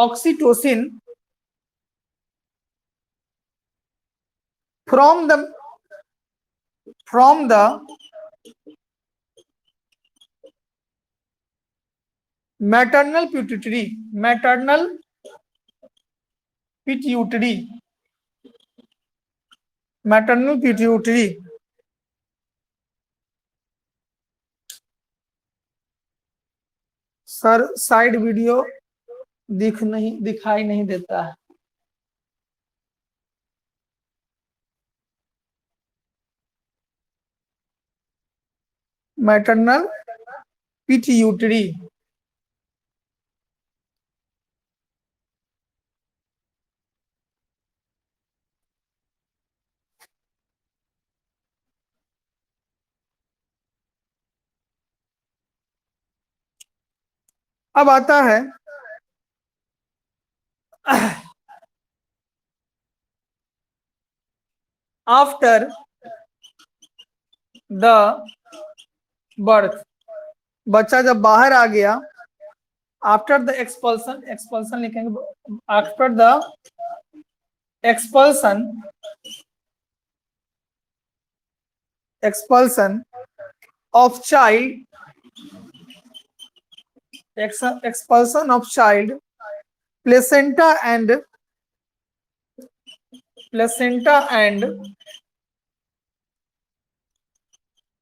Oxytocin from the maternal pituitary sir side video दिखाई नहीं देता है। मैटरनल पिट्यूटरी अब आता है आफ्टर द बर्थ, बच्चा जब बाहर आ गया, आफ्टर द एक्सपल्सन लिखेंगे, after the expulsion of child, placenta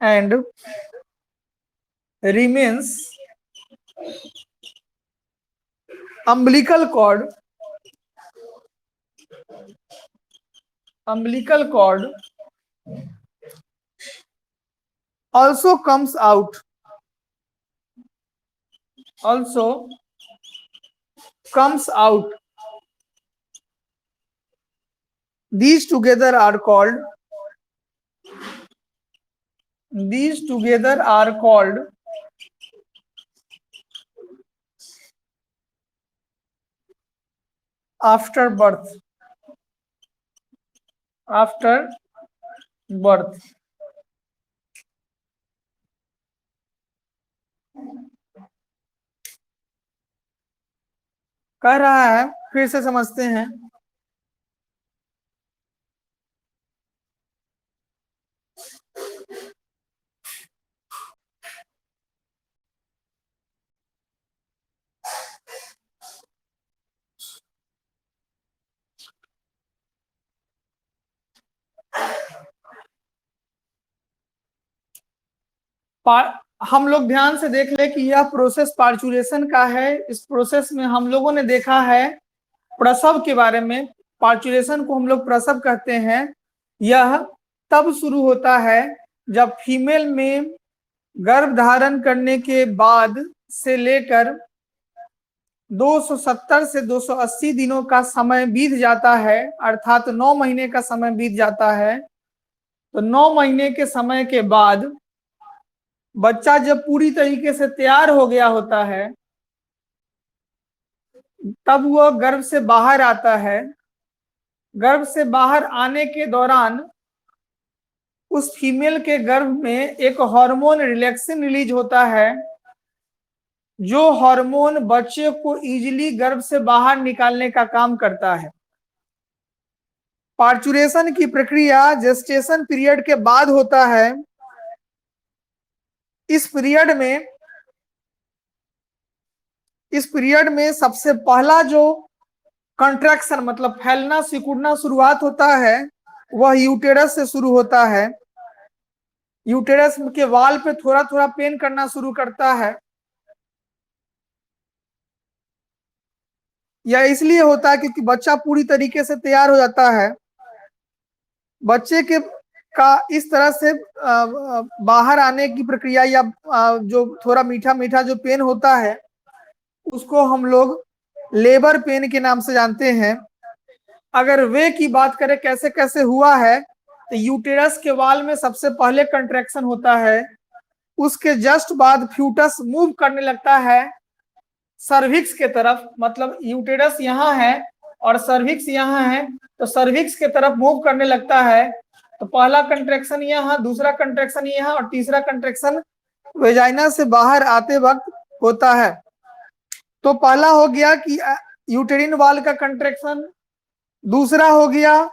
and remains umbilical cord also comes out, these together are called after birth। कह रहा है, फिर से समझते हैं। हम लोग ध्यान से देख ले कि यह प्रोसेस पार्चुरेशन का है। इस प्रोसेस में हम लोगों ने देखा है प्रसव के बारे में। पार्चुरेशन को हम लोग प्रसव कहते हैं। यह तब शुरू होता है जब फीमेल में गर्भ धारण करने के बाद से लेकर 270 से 280 दिनों का समय बीत जाता है, अर्थात 9 महीने का समय बीत जाता है। तो 9 महीने के समय के बाद बच्चा जब पूरी तरीके से तैयार हो गया होता है, तब वह गर्भ से बाहर आता है। गर्भ से बाहर आने के दौरान उस फीमेल के गर्भ में एक हार्मोन रिलैक्सिन रिलीज होता है, जो हार्मोन बच्चे को इजीली गर्भ से बाहर निकालने का काम करता है। पार्चुरेशन की प्रक्रिया जेस्टेशन पीरियड के बाद होता है। इस पीरियड में सबसे पहला जो कंट्रैक्शन मतलब फैलना सिकुड़ना शुरुआत होता है, वह यूटेरस से शुरू होता है। यूटेरस के वाल पे थोड़ा थोड़ा पेन करना शुरू करता है। यह इसलिए होता है क्योंकि बच्चा पूरी तरीके से तैयार हो जाता है। बच्चे के का इस तरह से बाहर आने की प्रक्रिया या जो थोड़ा मीठा मीठा जो पेन होता है, उसको हम लोग लेबर पेन के नाम से जानते हैं। अगर वे की बात करें कैसे कैसे हुआ है, तो यूटेरस के वाल में सबसे पहले कंट्रैक्शन होता है। उसके जस्ट बाद फ्यूटस मूव करने लगता है सर्विक्स के तरफ, मतलब यूटेरस यहाँ है और सर्विक्स यहाँ है, तो सर्विक्स के तरफ मूव करने लगता है। तो पहला कंट्रैक्शन यहाँ, दूसरा कंट्रैक्शन यहाँ और तीसरा कंट्रैक्शन वेजाइना से बाहर आते वक्त होता है। तो पहला हो गया कि यूटेरिन वॉल का कंट्रेक्शन। दूसरा हो गया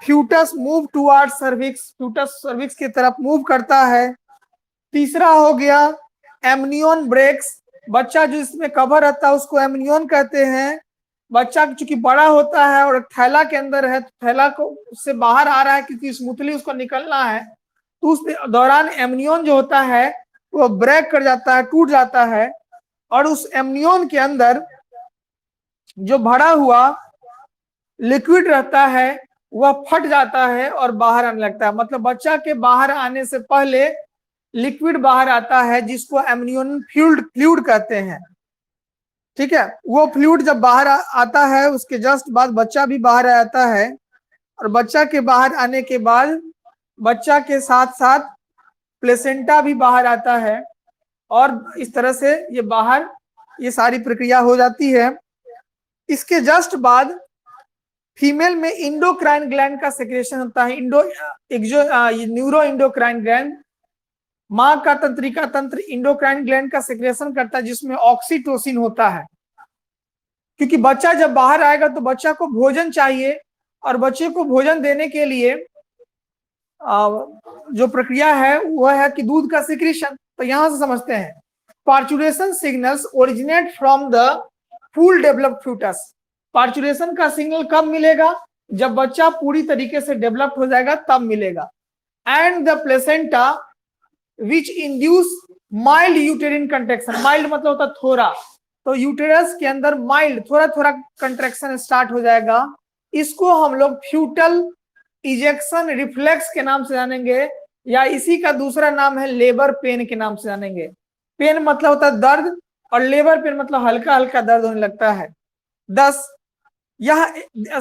foetus move toward cervix, foetus cervix की तरफ मूव करता है। तीसरा हो गया एमनियन ब्रेक्स, बच्चा जो इसमें कवर रहता है उसको एमनियन कहते हैं। बच्चा चूंकि बड़ा होता है और थैला के अंदर है, तो थैला को उससे बाहर आ रहा है क्योंकि स्मूथली उसको निकलना है, तो उस दौरान एमनियन जो होता है वो ब्रेक कर जाता है, टूट जाता है, और उस एमनियन के अंदर जो भरा हुआ लिक्विड रहता है वह फट जाता है और बाहर आने लगता है। मतलब बच्चा के बाहर आने से पहले लिक्विड बाहर आता है जिसको एमनियन फ्लूइड कहते हैं। ठीक है, वो फ्लूइड जब बाहर आता है उसके जस्ट बाद बच्चा भी बाहर आता है, और बच्चा के बाहर आने के बाद बच्चा के साथ साथ प्लेसेंटा भी बाहर आता है, और इस तरह से ये बाहर ये सारी प्रक्रिया हो जाती है। इसके जस्ट बाद फीमेल में इंडोक्राइन ग्लैंड का सेक्रेशन होता है। न्यूरो इंडोक्राइन ग्लैंड, मां का तंत्रिका तंत्र इंडोक्राइन ग्लैंड का सेक्रेशन करता है जिसमें ऑक्सीटोसिन होता है। क्योंकि बच्चा जब बाहर आएगा तो बच्चा को भोजन चाहिए, और बच्चे को भोजन देने के लिए जो प्रक्रिया है वह है कि दूध का सिक्रीशन। तो यहां से समझते हैं, parturition signals originate from the full developed foetus. Parturition का सिग्नल कब मिलेगा? जब बच्चा पूरी तरीके से डेवलप हो जाएगा तब मिलेगा। And the placenta which induce mild यूटेरिन contraction, mild मतलब होता थोड़ा, तो यूटेरस के अंदर माइल्ड थोड़ा थोड़ा कंट्रैक्शन स्टार्ट हो जाएगा। इसको हम लोग फ्यूटल इजेक्शन रिफ्लेक्स के नाम से जानेंगे, या इसी का दूसरा नाम है लेबर पेन के नाम से जानेंगे। पेन मतलब होता है दर्द, और लेबर पेन मतलब हल्का हल्का दर्द होने लगता है।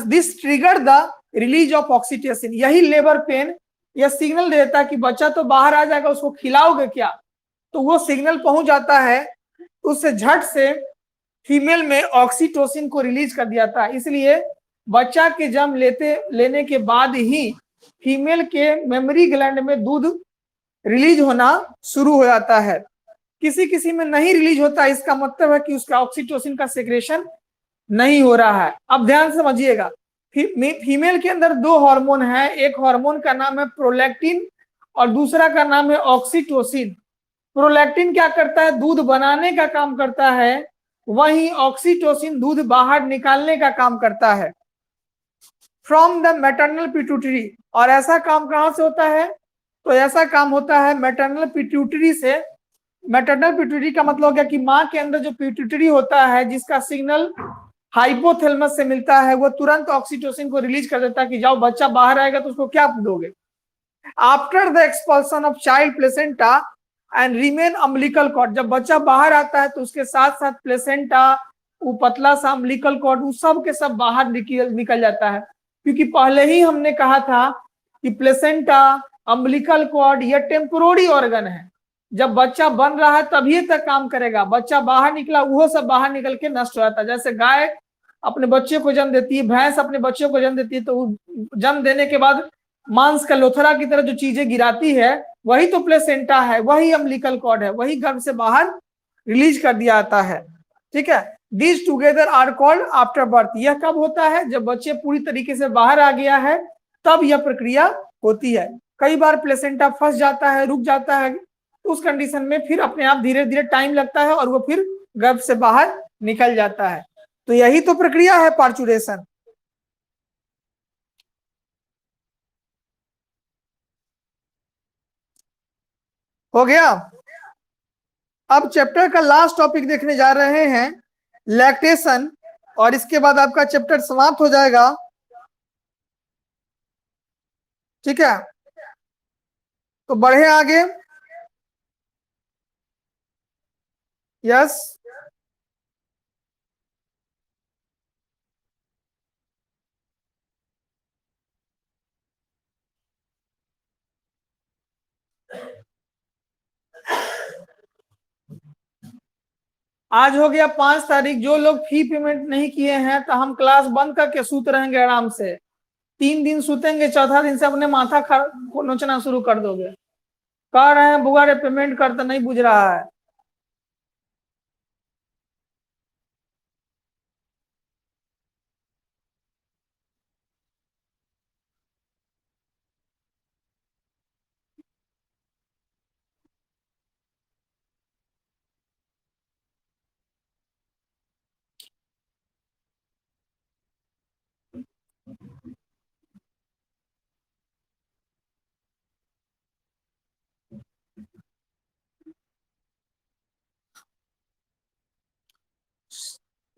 This trigger the release of oxytocin. यही लेबर पेन यह सिग्नल देता है कि बच्चा तो बाहर आ जाएगा, उसको खिलाओगे क्या? तो वो सिग्नल पहुंच जाता है, उससे झट से फीमेल में ऑक्सीटोसिन को रिलीज कर दिया था। इसलिए बच्चा के जन्म लेने के बाद ही फीमेल के मेमोरी ग्लैंड में दूध रिलीज होना शुरू हो जाता है। किसी किसी में नहीं रिलीज होता, इसका मतलब है कि उसका ऑक्सीटोसिन का सेक्रेशन नहीं हो रहा है। अब ध्यान समझिएगा, फीमेल के अंदर दो हार्मोन है, एक हार्मोन का नाम है प्रोलैक्टिन और दूसरा का नाम है ऑक्सीटोसिन। प्रोलैक्टिन क्या करता है? दूध बनाने का काम करता है, वहीं ऑक्सीटोसिन दूध बाहर निकालने का काम करता है फ्रॉम द मैटरनल पिट्यूटरी। और ऐसा काम कहां से होता है? तो ऐसा काम होता है मैटरनल पिट्यूटरी से। मैटरनल पिट्यूटरी का मतलब हो गया कि मां के अंदर जो पिट्यूटरी होता है जिसका सिग्नल हाइपोथैलेमस से मिलता है, वो तुरंत ऑक्सीटोसिन को रिलीज कर देता है कि जाओ बच्चा बाहर आएगा तो उसको क्या दोगे। After the expulsion of child placenta and remain umbilical cord, जब बच्चा बाहर आता है तो उसके साथ साथ प्लेसेंटा, वो पतला सा अम्बिलिकल कॉर्ड, वो सब के सब बाहर निकल जाता है। क्योंकि पहले ही हमने कहा था कि प्लेसेंटा, अम्बिलिकल कॉर्ड यह टेम्पोररी ऑर्गन है। जब बच्चा बन रहा है तभी तक काम करेगा, बच्चा बाहर निकला वो सब बाहर निकल के नष्ट हो जाता है। जैसे गाय अपने बच्चे को जन्म देती है, भैंस अपने बच्चे को जन्म देती है, तो जन्म देने के बाद मांस का लोथरा की तरह जो चीजें गिराती है वही तो प्लेसेंटा है, वही अम्बिलिकल कॉर्ड है, वही गर्भ से बाहर रिलीज कर दिया जाता है। ठीक है, these together are called afterbirth. यह कब होता है? जब बच्चे पूरी तरीके से बाहर आ गया है तब यह प्रक्रिया होती है। कई बार प्लेसेंटा फंस जाता है, रुक जाता है, उस कंडीशन में फिर अपने आप धीरे धीरे टाइम लगता है और वो फिर गर्भ से बाहर निकल जाता है। तो यही तो प्रक्रिया है पार्चुरेशन। हो गया। अब चैप्टर का लास्ट टॉपिक देखने जा रहे हैं, लैक्टेशन, और इसके बाद आपका चैप्टर समाप्त हो जाएगा। ठीक है, तो बढ़े आगे। यस, आज हो गया 5 तारीख। जो लोग फी पेमेंट नहीं किए हैं तो हम क्लास बंद करके सूत रहेंगे आराम से। 3 दिन सूतेंगे, चौथा दिन से अपने माथा नोचना शुरू कर दोगे। कह रहे हैं बुआ रे पेमेंट कर, तो नहीं बुझ रहा है।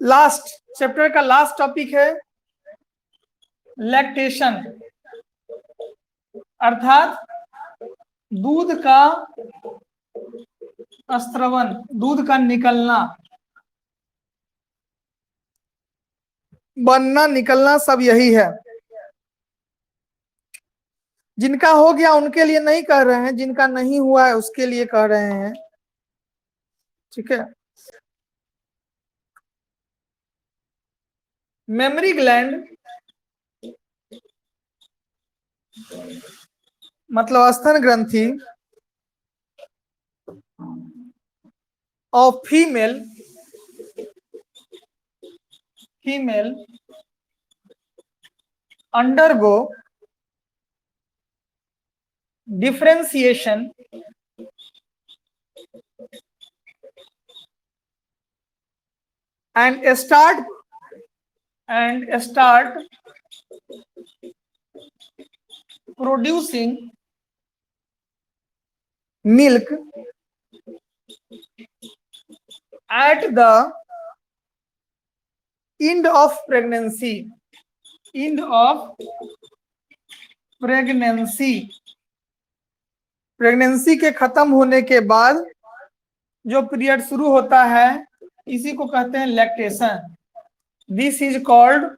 लास्ट चैप्टर का लास्ट टॉपिक है लैक्टेशन, अर्थात दूध का स्त्रवन, दूध का निकलना, बनना निकलना सब यही है। जिनका हो गया उनके लिए नहीं कह रहे हैं, जिनका नहीं हुआ है उसके लिए कह रहे हैं। ठीक है। मेमोरी ग्लैंड मतलब स्तन ग्रंथि of female undergo differentiation and start producing milk at the end of pregnancy, pregnancy के खत्म होने के बाद जो पीरियड शुरू होता है इसी को कहते हैं lactation. This is called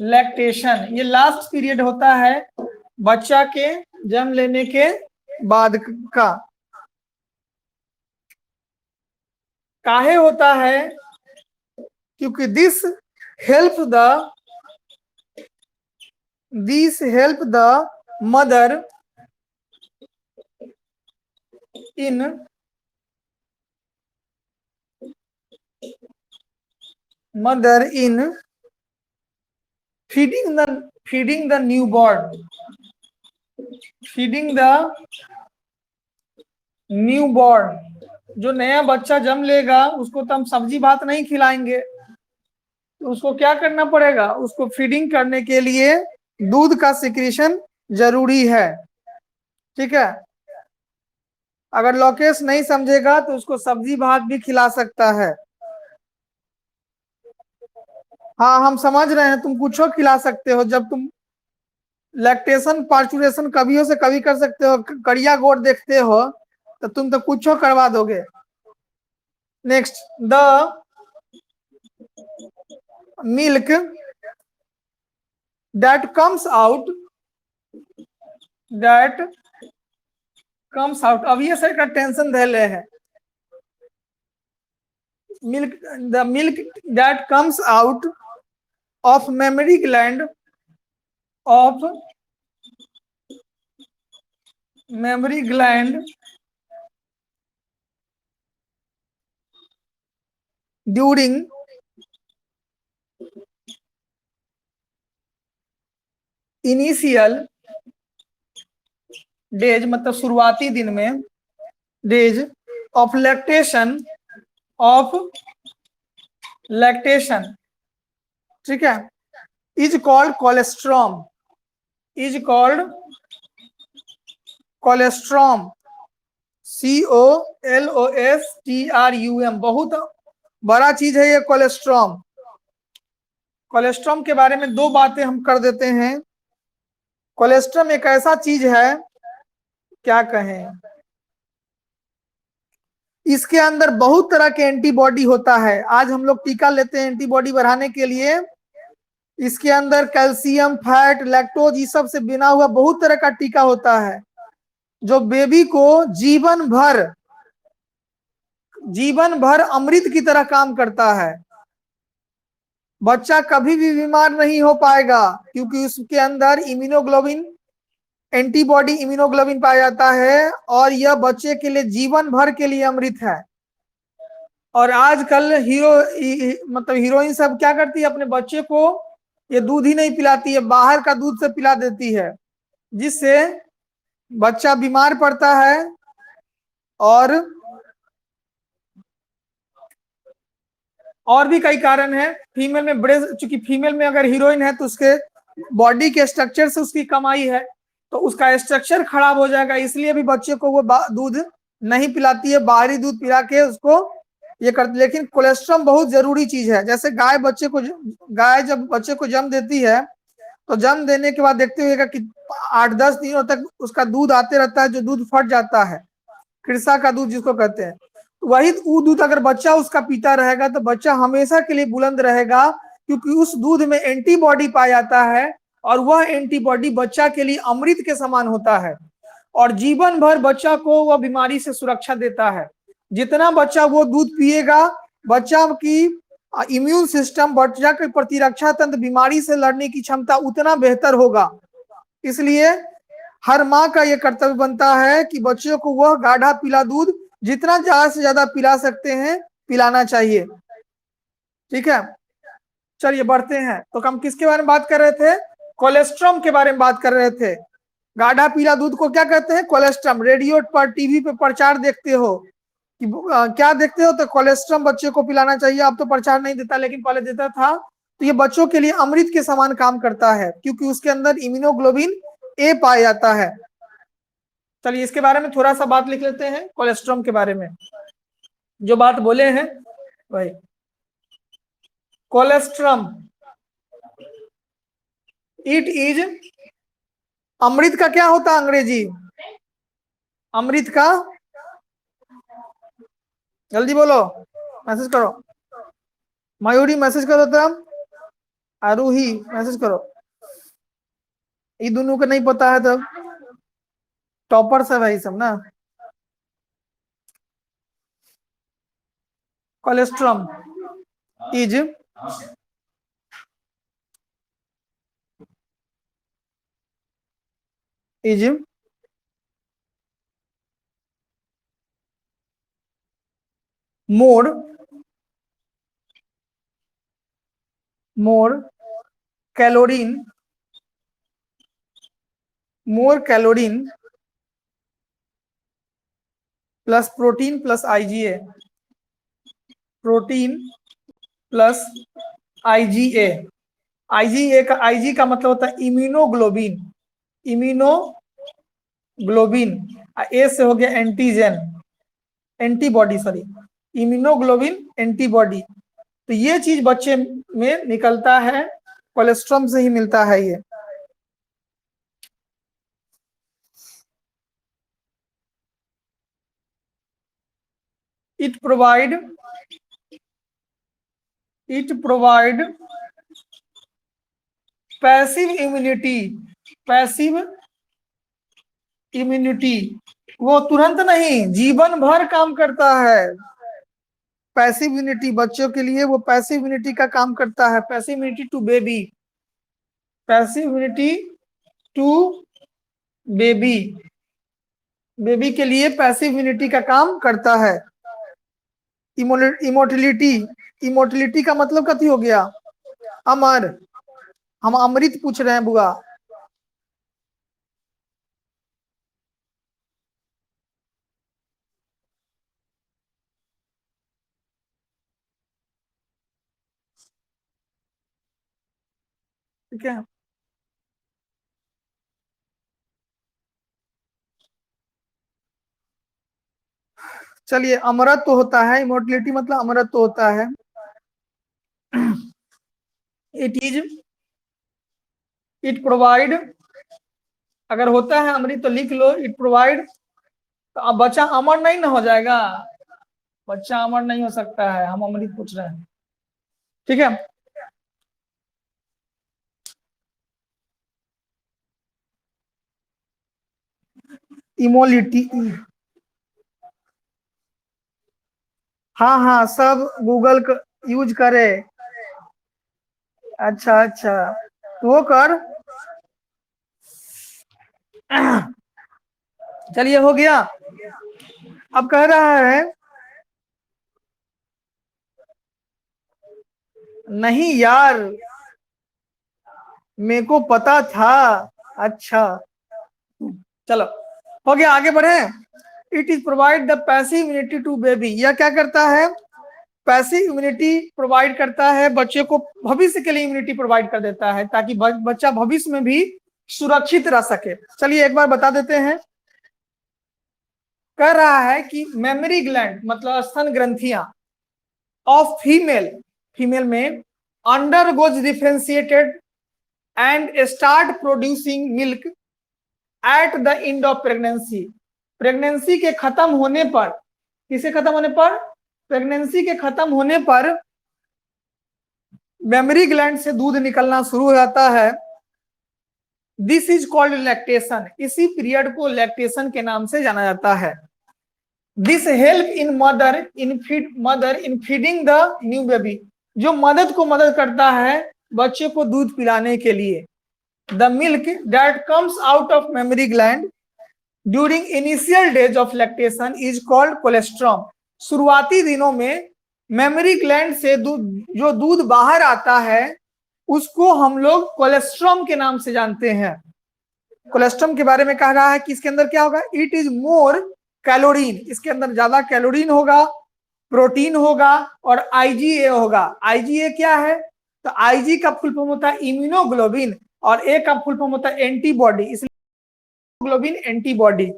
lactation. ये लास्ट पीरियड होता है बच्चा के जन्म लेने के बाद का। काहे होता है? क्योंकि this help the mother in feeding the newborn, जो नया बच्चा जन्म लेगा उसको तो हम सब्जी भात नहीं खिलाएंगे, तो उसको क्या करना पड़ेगा? उसको फीडिंग करने के लिए दूध का सिक्रीशन जरूरी है। ठीक है। अगर लोकेश नहीं समझेगा तो उसको सब्जी भात भी खिला सकता है। हाँ हम समझ रहे हैं, तुम कुछ खिला सकते हो। जब तुम लैक्टेशन पार्चुरेशन कभी से कभी कर सकते हो, कड़िया गोड़ देखते हो तो तुम तो कुछ करवा दोगे। Next, the milk that comes out अब ये सर का टेंशन धैले है। The milk that comes out of memory gland during initial days मतलब शुरुआती दिन में, डेज ऑफ लैक्टेशन, ठीक है, इज कॉल्ड कोलेस्ट्रॉम, COLOSTRUM। बहुत बड़ा चीज है ये कोलेस्ट्रॉम। कोलेस्ट्रॉम के बारे में दो बातें हम कर देते हैं। कोलेस्ट्रॉम एक ऐसा चीज है, क्या कहें, इसके अंदर बहुत तरह के एंटीबॉडी होता है। आज हम लोग टीका लेते हैं एंटीबॉडी बढ़ाने के लिए। इसके अंदर कैल्शियम, फैट, लैक्टोज ये सब से बना हुआ बहुत तरह का टीका होता है, जो बेबी को जीवन भर अमृत की तरह काम करता है। बच्चा कभी भी बीमार नहीं हो पाएगा, क्योंकि उसके अंदर इम्यूनोग्लोबिन, एंटीबॉडी इम्यूनोग्लोबिन पाया जाता है, और यह बच्चे के लिए जीवन भर के लिए अमृत है। और आजकल हीरोइन सब क्या करती है, अपने बच्चे को ये दूध ही नहीं पिलाती है, बाहर का दूध से पिला देती है, जिससे बच्चा बीमार पड़ता है। और भी कई कारण है। फीमेल में चूंकि फीमेल में अगर हीरोइन है तो उसके बॉडी के स्ट्रक्चर से उसकी कमाई है, तो उसका स्ट्रक्चर खराब हो जाएगा, इसलिए भी बच्चे को वो दूध नहीं पिलाती है, बाहरी दूध पिला के उसको ये कर, लेकिन कोलेस्ट्रॉल बहुत जरूरी चीज है। जैसे गाय जब बच्चे को जन्म देती है, तो जन्म देने के बाद देखते हुए कि 8-10 दिनों तक उसका दूध आते रहता है, जो दूध फट जाता है, कृषा का दूध जिसको कहते हैं। वही वो दूध अगर बच्चा उसका पीता रहेगा तो बच्चा हमेशा के लिए बुलंद रहेगा, क्योंकि उस दूध में एंटीबॉडी पाया जाता है, और वह एंटीबॉडी बच्चा के लिए अमृत के समान होता है, और जीवन भर बच्चा को वह बीमारी से सुरक्षा देता है। जितना बच्चा वो दूध पिएगा, बच्चा की इम्यून सिस्टम, बच्चा की प्रतिरक्षा तंत्र, बीमारी से लड़ने की क्षमता उतना बेहतर होगा। इसलिए हर माँ का यह कर्तव्य बनता है कि बच्चों को वह गाढ़ा पीला दूध जितना ज्यादा से ज्यादा पिला सकते हैं पिलाना चाहिए। ठीक है, चलिए बढ़ते हैं। तो हम किसके बारे में बात कर रहे थे? कोलेस्ट्रॉम के बारे में बात कर रहे थे। गाढ़ा पीला दूध को क्या कहते हैं? कोलेस्ट्रॉम। रेडियो पर, टीवी पे प्रचार देखते हो कि क्या देखते हो? तो कोलेस्ट्रॉम बच्चे को पिलाना चाहिए। अब तो प्रचार नहीं देता, लेकिन पहले देता था। तो ये बच्चों के लिए अमृत के समान काम करता है, क्योंकि उसके अंदर इम्यूनोग्लोबिन ए पाया जाता है। चलिए इसके बारे में थोड़ा सा बात लिख लेते हैं, कोलेस्ट्रॉम के बारे में जो बात बोले हैं वही। कोलेस्ट्रॉम, इट इज, अमृत का क्या होता है अंग्रेजी? अमृत का, जल्दी बोलो, मैसेज करो। मयूरी मैसेज करो, तब आरूही मैसेज करो। ये दोनों को नहीं पता है तब टॉपर सब है ये सब ना। Colostrum is more chlorine plus protein plus IgA, protein plus IgA. IG का मतलब होता है इम्यूनोग्लोबिन, ए से हो गया antigen, antibody, sorry, immunoglobulin antibody. तो ये चीज बच्चे में निकलता है, कोलेस्ट्रॉम से ही मिलता है ये। इट प्रोवाइड पैसिव इम्यूनिटी, वो तुरंत नहीं, जीवन भर काम करता है। पैसिव इम्यूनिटी बच्चों के लिए, वो पैसिव इम्यूनिटी का काम करता है। Passive immunity to baby, passive immunity to baby, baby के लिए पैसिव इम्यूनिटी का काम करता है। इमोर्टिलिटी का मतलब कथी हो गया? अमर। हम अमृत पूछ रहे हैं बुआ। ठीक है, चलिए, अमरत्व तो होता है, इमोर्टिलिटी मतलब अमरत्व तो होता है। इट प्रोवाइड, अगर होता है अमृत तो लिख लो, इट प्रोवाइड। तो अब बच्चा अमर नहीं ना हो जाएगा, बच्चा अमर नहीं हो सकता है, हम अमृत पूछ रहे हैं। ठीक है, इमोलिटी, हाँ हाँ, सब गूगल यूज करे। अच्छा अच्छा, तो वो कर। चलिए हो गया। अब कह रहा है, नहीं यार मेरे को पता था। अच्छा चलो हो गया, आगे बढ़े। It is provide the passive immunity to baby, यह क्या करता है? पैसिव इम्यूनिटी प्रोवाइड करता है, बच्चे को भविष्य के लिए इम्यूनिटी प्रोवाइड कर देता है, ताकि बच्चा भविष्य में भी सुरक्षित रह सके। चलिए एक बार बता देते हैं। कह रहा है कि मेमोरी ग्लैंड मतलब स्तन ग्रंथियां, ऑफ फीमेल में undergoes differentiated and start producing milk at the end of pregnancy. Pregnancy के खत्म होने पर, किसे खत्म होने पर, प्रेगनेंसी के खत्म होने पर मेमरी ग्लैंड से दूध निकलना शुरू हो जाता है। This is called lactation. इसी पीरियड को लैक्टेशन के नाम से जाना जाता है। This help in mother in feeding the new baby. जो मदद करता है बच्चे को दूध पिलाने के लिए। The milk that comes out of mammary gland during initial days of lactation is called colostrum. शुरुआती दिनों में मेमरी ग्लैंड से जो दूध बाहर आता है उसको हम लोग कोलेस्ट्रॉम के नाम से जानते हैं। कोलेस्ट्रॉम के बारे में कह रहा है कि इसके अंदर क्या होगा, इट इज मोर कैलोरीन, इसके अंदर ज्यादा कैलोरीन होगा, प्रोटीन होगा और आईजीए होगा। आईजीए क्या है, तो आईजी का फुल फॉर्म होता है इम्यूनोग्लोबिन और ए का फुल फॉर्म होता है एंटीबॉडी, इसलिए globin antibody.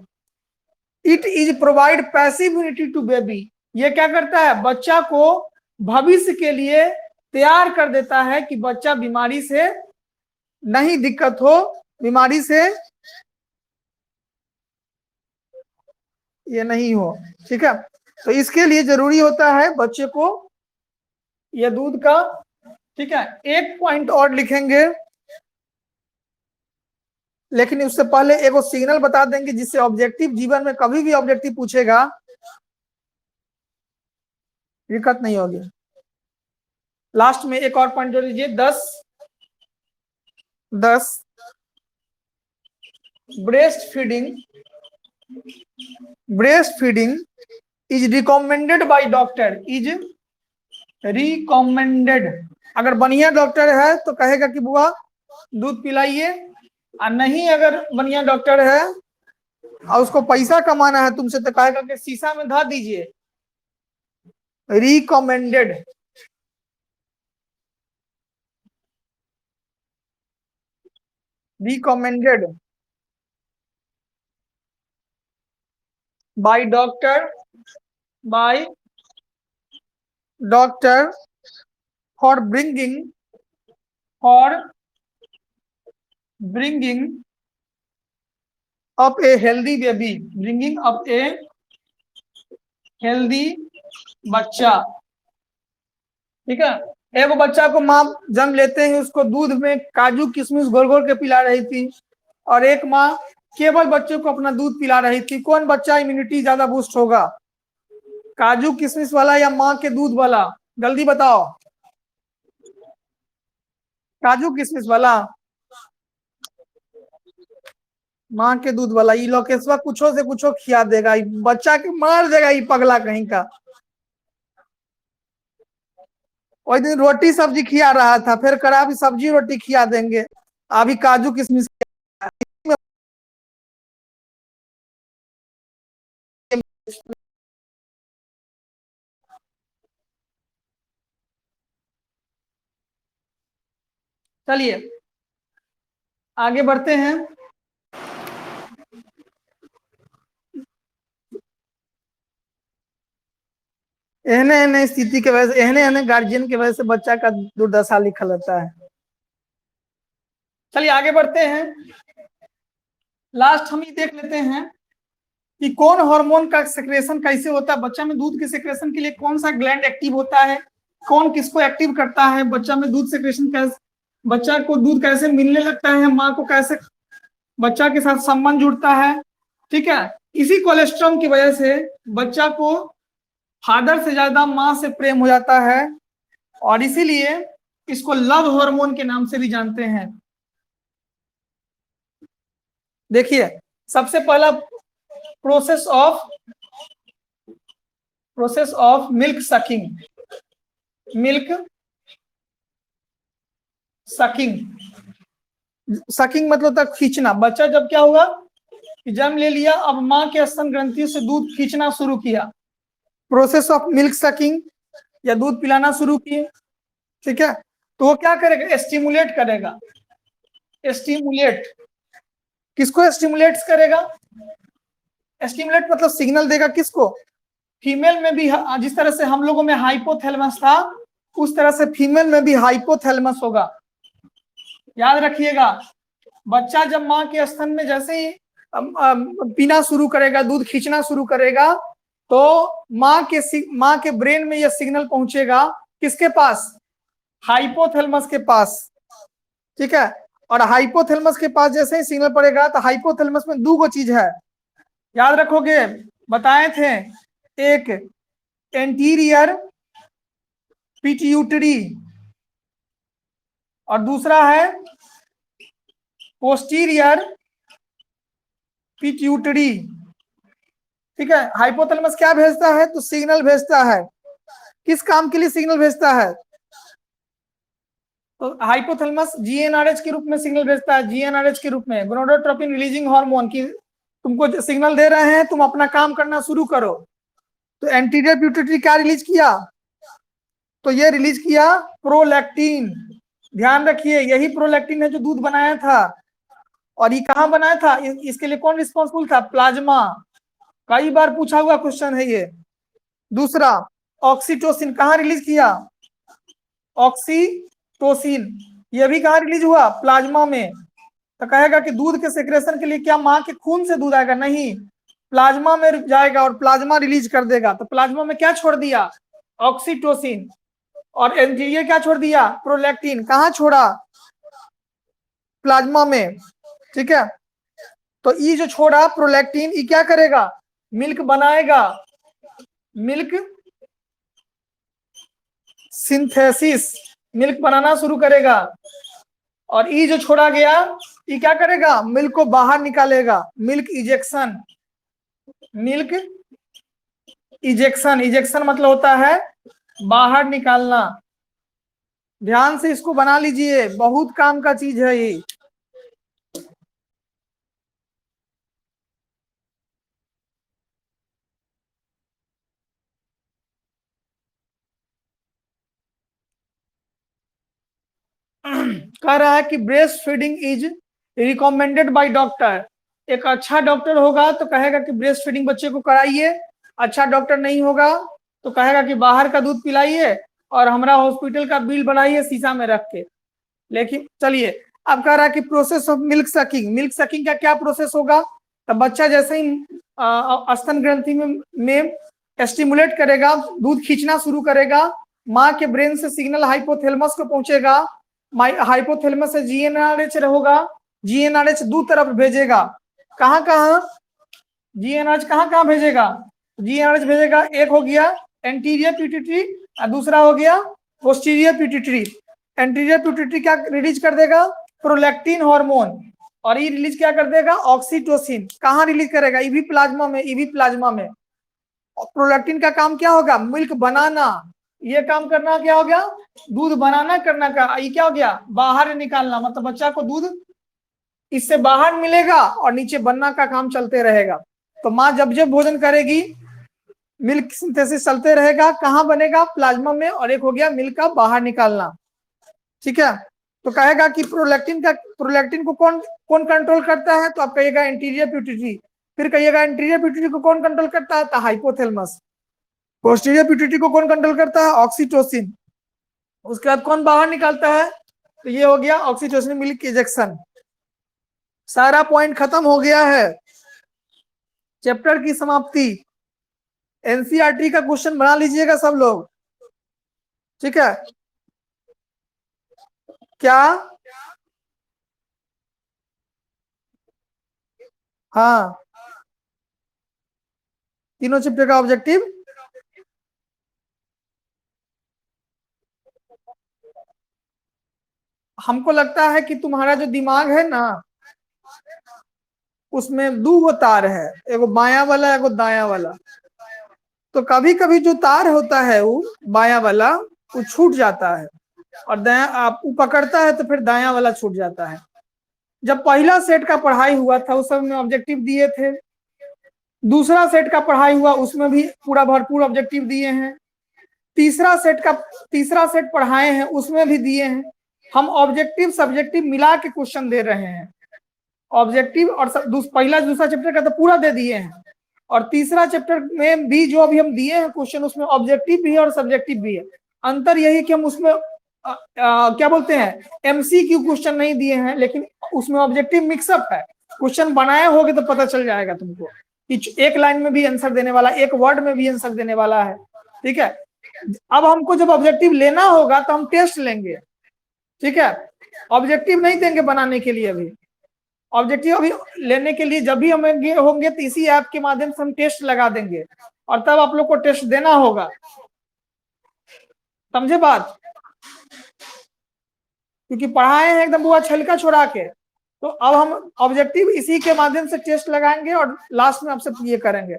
It is provide passive immunity to baby. ये क्या करता है, बच्चा को भविष्य के लिए तैयार कर देता है कि बच्चा बीमारी से नहीं दिक्कत हो, बीमारी से ये नहीं हो। ठीक है, तो इसके लिए जरूरी होता है बच्चे को ये दूध का। ठीक है, एक पॉइंट और लिखेंगे लेकिन उससे पहले एक सिग्नल बता देंगे जिससे ऑब्जेक्टिव जीवन में कभी भी ऑब्जेक्टिव पूछेगा दिक्कत नहीं होगी। लास्ट में एक और पॉइंट जोड़ लीजिए, 10 breast feeding is recommended by doctor, is recommended. अगर बढ़िया डॉक्टर है तो कहेगा कि बुआ दूध पिलाइए, और नहीं अगर बढ़िया डॉक्टर है और उसको पैसा कमाना है तुमसे तो कहेगा कि शीशा में धा दीजिए। Recommended, recommended by doctor for bringing up a healthy baby, bringing up a healthy बच्चा। ठीक है, एक बच्चा को माँ जन्म लेते ही उसको दूध में काजू किशमिश घोल घोल के पिला रही थी और एक माँ केवल बच्चे को अपना दूध पिला रही थी। कौन बच्चा इम्यूनिटी ज्यादा बूस्ट होगा, काजू किशमिश वाला या माँ के दूध वाला? जल्दी बताओ, काजू किशमिश वाला, माँ के दूध वाला। ये लोकेशवा कुछो से कुछो खिया देगा, बच्चा के मार देगा ये पगला कहीं का। वही दिन रोटी सब्जी खिया रहा था, फिर करा भी सब्जी रोटी खिया देंगे, अभी काजू किशमिश। चलिए आगे बढ़ते हैं। एहने स्थिति के वजह से, एहने गार्जियन की वजह से बच्चा का दुर्दशा लिखा रहता है। चलिए आगे बढ़ते हैं। लास्ट हम ये देख लेते हैं कि कौन हार्मोन का सेक्रेशन कैसे होता है, बच्चा में दूध के सेक्रेशन के लिए कौन सा ग्लैंड एक्टिव होता है, कौन किसको एक्टिव करता है, बच्चा में दूध सेक्रेशन कैसे, बच्चा को दूध कैसे मिलने लगता है, माँ को कैसे बच्चा के साथ संबंध जुड़ता है। ठीक है, इसी कोलेस्ट्रॉम की वजह से बच्चा को फादर से ज्यादा माँ से प्रेम हो जाता है और इसीलिए इसको लव हार्मोन के नाम से भी जानते हैं। देखिए सबसे पहला प्रोसेस ऑफ मिल्क सकिंग मतलब था खींचना। बच्चा जब क्या हुआ कि जन्म ले लिया, अब माँ के स्तन ग्रंथियों से दूध खींचना शुरू किया, प्रोसेस ऑफ मिल्क सकिंग, या दूध पिलाना शुरू किए। ठीक है, तो वो क्या करेगा, स्टिमुलेट करेगा। स्टिमुलेट किसको स्टिमुलेट करेगा, स्टिमुलेट मतलब सिग्नल देगा किसको, फीमेल में भी जिस तरह से हम लोगों में हाइपोथैलेमस था, उस तरह से फीमेल में भी हाइपोथैलेमस होगा। याद रखिएगा, बच्चा जब माँ के स्तन में जैसे ही पीना शुरू करेगा, दूध खींचना शुरू करेगा, तो माँ के ब्रेन में यह सिग्नल पहुंचेगा किसके पास? हाइपोथैलेमस के पास। ठीक है, और हाइपोथैलेमस के पास जैसे ही सिग्नल पड़ेगा, तो हाइपोथैलेमस में दो चीज है, याद रखोगे, बताए थे। एक एंटीरियर पिट्यूटरी और दूसरा है पोस्टीरियर पिट्यूटरी। ठीक है, हाइपोथैलेमस क्या भेजता है? तो सिग्नल भेजता है। किस काम के लिए सिग्नल भेजता है? तो हाइपोथैलेमस जीएनआरएच के रूप में सिग्नल भेजता है, जीएनआरएच के रूप में, गोनाडोट्रोपिन रिलीजिंग हार्मोन की तुमको सिग्नल दे रहे हैं, तुम अपना काम करना शुरू करो। तो एंटीरियर पिट्यूटरी क्या रिलीज किया? तो ये रिलीज किया प्रोलैक्टिन। ध्यान रखिए, यही प्रोलैक्टिन है जो दूध बनाया था। और ये कहाँ बनाया था? इसके लिए कौन रिस्पॉन्सिबल था? प्लाज्मा। कई बार पूछा हुआ क्वेश्चन है ये। दूसरा, ऑक्सीटोसिन कहाँ रिलीज किया? ऑक्सीटोसिन, ये भी कहाँ रिलीज हुआ? प्लाज्मा में। तो कहेगा कि दूध के सेक्रेशन के लिए क्या माँ के खून से दूध आएगा? नहीं, प्लाज्मा में जाएगा और प्लाज्मा रिलीज कर देगा। तो प्लाज्मा में क्या छोड़ दिया? ऑक्सीटोसिन। और एंटीरियर क्या छोड़ दिया? प्रोलैक्टिन। कहाँ छोड़ा? प्लाज्मा में। ठीक है, तो ये जो छोड़ा प्रोलैक्टिन, ये क्या करेगा? मिल्क बनाएगा, मिल्क सिंथेसिस, मिल्क बनाना शुरू करेगा। और ये जो छोड़ा गया, ये क्या करेगा? मिल्क को बाहर निकालेगा, milk ejection. Milk ejection, ejection मतलब होता है बाहर निकालना। ध्यान से इसको बना लीजिए, बहुत काम का चीज है ये। कह रहा है कि breast feeding is recommended by doctor. एक अच्छा डॉक्टर होगा तो कहेगा कि ब्रेस्ट फीडिंग बच्चे को कराइए, अच्छा डॉक्टर नहीं होगा तो कहेगा कि बाहर का दूध पिलाइए और हमारा हॉस्पिटल का बिल बनाइए शीशा में रख के। लेकिन चलिए, अब कह रहा है कि process of milk sucking, milk sucking का क्या प्रोसेस होगा? तो बच्चा जैसे ही स्तन ग्रंथि में स्टिमुलेट करेगा, दूध खींचना शुरू करेगा, माँ के ब्रेन से सिग्नल हाइपोथैलेमस को पहुंचेगा, हाइपोथैलेमस से जीएनआरएच होगा, जीएनआरएच दो तरफ भेजेगा। कहाँ कहाँ जीएनआरएच कहाँ कहाँ भेजेगा? जीएनआरएच भेजेगा, एक हो गया एंटीरियर पिट्यूटरी और दूसरा हो गया पोस्टीरियर पिट्यूटरी। एंटीरियर पिट्यूटरी क्या रिलीज कर देगा? Prolactin hormone. और ये रिलीज क्या कर देगा? ऑक्सीटोसिन। कहाँ रिलीज करेगा? ये भी प्लाज्मा में, ये भी प्लाज्मा में। प्रोलैक्टिन का काम क्या होगा? मिल्क बनाना। ये काम करना क्या हो गया? दूध बनाना करना का। ये क्या हो गया? बाहर निकालना, मतलब बच्चा को दूध इससे बाहर मिलेगा और नीचे बनना का काम चलते रहेगा। तो माँ जब जब भोजन करेगी, मिल्क सिंथेसिस चलते रहेगा। कहाँ बनेगा? प्लाज्मा में। और एक हो गया मिल्क का बाहर निकालना। ठीक है, तो कहेगा कि प्रोलैक्टिन को कौन कौन कंट्रोल करता है? तो आप कहिएगा एंटीरियर पिट्यूटरी। फिर कहिएगा एंटीरियर पिट्यूटरी को कौन कंट्रोल करता है? तो हाइपोथैलेमस। पोस्टीरियर पिट्यूटरी को कौन कंट्रोल करता है? ऑक्सीटोसिन। उसके बाद कौन बाहर निकालता है? तो ये हो गया ऑक्सीटोसिन मिल्क इंजेक्शन। सारा पॉइंट खत्म हो गया है, चैप्टर की समाप्ति। एनसीईआरटी का क्वेश्चन बना लीजिएगा सब लोग। ठीक है, क्या? हाँ, तीनों चैप्टर का ऑब्जेक्टिव हमको लगता है कि तुम्हारा जो दिमाग है ना, उसमें दो तार है, एगो बाया वाला एगो दाया वाला। तो कभी कभी जो तार होता है वो बाया वाला वो छूट जाता है और दाया आप वो पकड़ता है तो फिर दाया वाला छूट जाता है। जब पहला सेट का पढ़ाई हुआ था उस समय ऑब्जेक्टिव दिए थे, दूसरा सेट का पढ़ाई हुआ उसमें भी पूरा भरपूर ऑब्जेक्टिव दिए हैं, तीसरा सेट पढ़ाए हैं उसमें भी दिए हैं। हम ऑब्जेक्टिव सब्जेक्टिव मिला के क्वेश्चन दे रहे हैं। ऑब्जेक्टिव और पहला दूसरा चैप्टर का तो पूरा दे दिए हैं, और तीसरा चैप्टर में भी जो अभी हम दिए हैं क्वेश्चन, उसमें ऑब्जेक्टिव भी है और सब्जेक्टिव भी है। अंतर यही कि हम उसमें क्या बोलते हैं, एमसीक्यू क्वेश्चन नहीं दिए हैं, लेकिन उसमें ऑब्जेक्टिव मिक्सअप है। क्वेश्चन बनाए होगे तो पता चल जाएगा तुमको कि एक लाइन में भी आंसर देने वाला, एक वर्ड में भी आंसर देने वाला है। ठीक है, अब हमको जब ऑब्जेक्टिव लेना होगा तो हम टेस्ट लेंगे। ठीक है, ऑब्जेक्टिव नहीं देंगे बनाने के लिए। अभी ऑब्जेक्टिव अभी लेने के लिए जब भी हम होंगे तो इसी ऐप के माध्यम से हम टेस्ट लगा देंगे, और तब आप लोग को टेस्ट देना होगा। समझे बात? क्योंकि पढ़ाए हैं एकदम बुआ छलका छोड़ा के, तो अब हम ऑब्जेक्टिव इसी के माध्यम से टेस्ट लगाएंगे और लास्ट में आपसे ये करेंगे।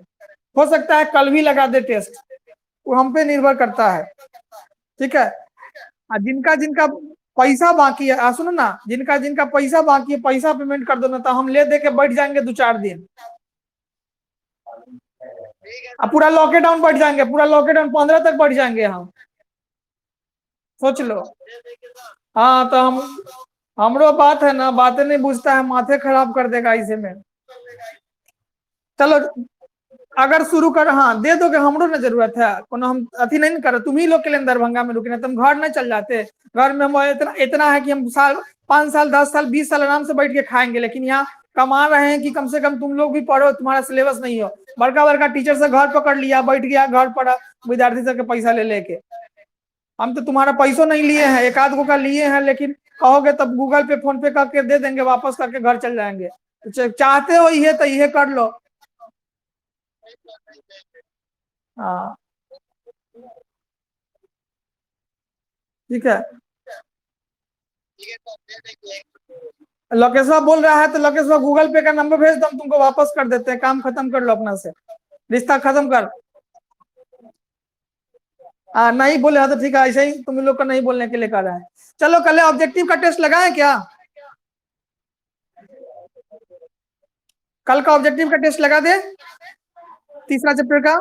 हो सकता है कल भी लगा दे टेस्ट, वो हम पे निर्भर करता है। ठीक है, जिनका जिनका पैसा बाकी है, सुनो ना, जिनका जिनका पैसा बाकी है पैसा पेमेंट कर दो ना, तो हम ले दे के बैठ जाएंगे 2-4 दिन। अब पूरा लॉकडाउन बढ़ जाएंगे, पूरा लॉकडाउन 15 तक बढ़ जाएंगे हम, सोच लो। हाँ तो हमरो बात है ना, बातें नहीं बुझता है, माथे खराब कर देगा इसे में। चलो, अगर शुरू कर, हाँ दे दोगे, हमरो ना जरूरत है कोनो, हम अथी नहीं कर, तुम ही लोग के लिए दरभंगा में रुके, तुम घर नहीं चल जाते। घर में हम इतना है कि हम 5 साल 10 साल 20 साल आराम से बैठ के खाएंगे, लेकिन यहाँ कमा रहे हैं कि कम से कम तुम लोग भी पढ़ो, तुम्हारा सिलेबस नहीं हो। बड़का बड़का टीचर से घर पकड़ लिया, बैठ गया घर पढ़ा, विद्यार्थी से पैसा ले लेके। हम तो तुम्हारा पैसों नहीं लिए हैं, एक आध गो का लिए हैं, लेकिन कहोगे तब गूगल पे फोन पे करके दे देंगे, वापस करके घर चल जाएंगे। चाहते हो ये तो ये कर लो। हाँ ठीक है, लोकेशवा बोल रहा है तो लोकेशवा गूगल पे का नंबर भेज दो, हम तुमको वापस कर देते हैं, काम खत्म कर लो अपना से, रिश्ता खत्म कर। नहीं बोले हाँ तो ठीक है, ऐसे ही तुम लोग को नहीं बोलने के लिए कह रहा है। चलो कल ऑब्जेक्टिव का टेस्ट लगाए क्या? कल का ऑब्जेक्टिव का टेस्ट लगा दे, तीसरा चैप्टर का।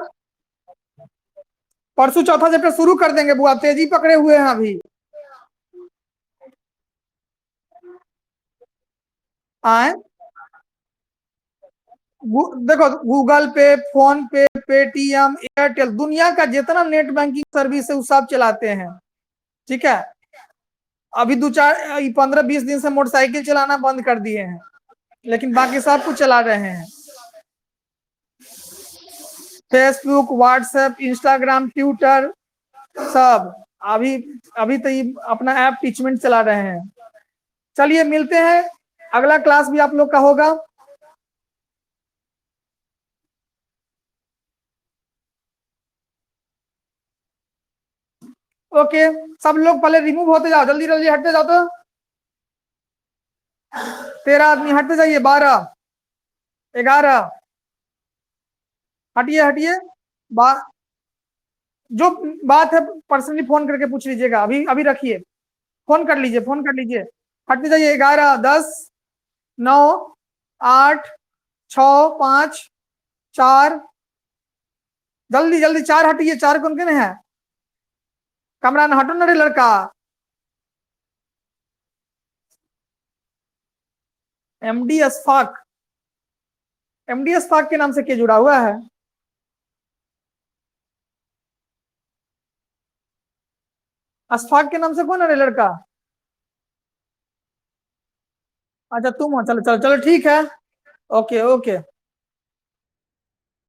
परसों चौथा चैप्टर शुरू कर देंगे बुआ, तेजी पकड़े हुए हैं अभी। आए, देखो गूगल पे, फोन पे, पेटीएम, एयरटेल, दुनिया का जितना नेट बैंकिंग सर्विस है वो सब चलाते हैं। ठीक है, अभी 15-20 दिन से मोटरसाइकिल चलाना बंद कर दिए हैं, लेकिन बाकी सब कुछ चला रहे हैं। फेसबुक, व्हाट्सएप, इंस्टाग्राम, ट्विटर, सब। अभी अभी तो ये अपना ऐप टीचमेंट चला रहे हैं। चलिए मिलते हैं, अगला क्लास भी आप लोग का होगा। ओके, सब लोग पहले रिमूव होते जाओ, जल्दी जल्दी हटते जाओ तो। 13 आदमी हटते जाइए, 12, 11, हटिए हटिए। जो बात है पर्सनली फोन करके पूछ लीजिएगा, अभी अभी रखिए, फोन कर लीजिए, फोन कर लीजिए। हटते जाइए, 11, 10, 9, 8, 6, 5, 4, जल्दी जल्दी 4 हटिए, 4 कौन कौन है? कमरान हटो ना रे लड़का। एमडी अशफाक, एमडी अशफाक के नाम से क्या जुड़ा हुआ है? अशफाक के नाम से कौन है रे लड़का? अच्छा तुम हो, चलो चलो चलो ठीक है, ओके ओके।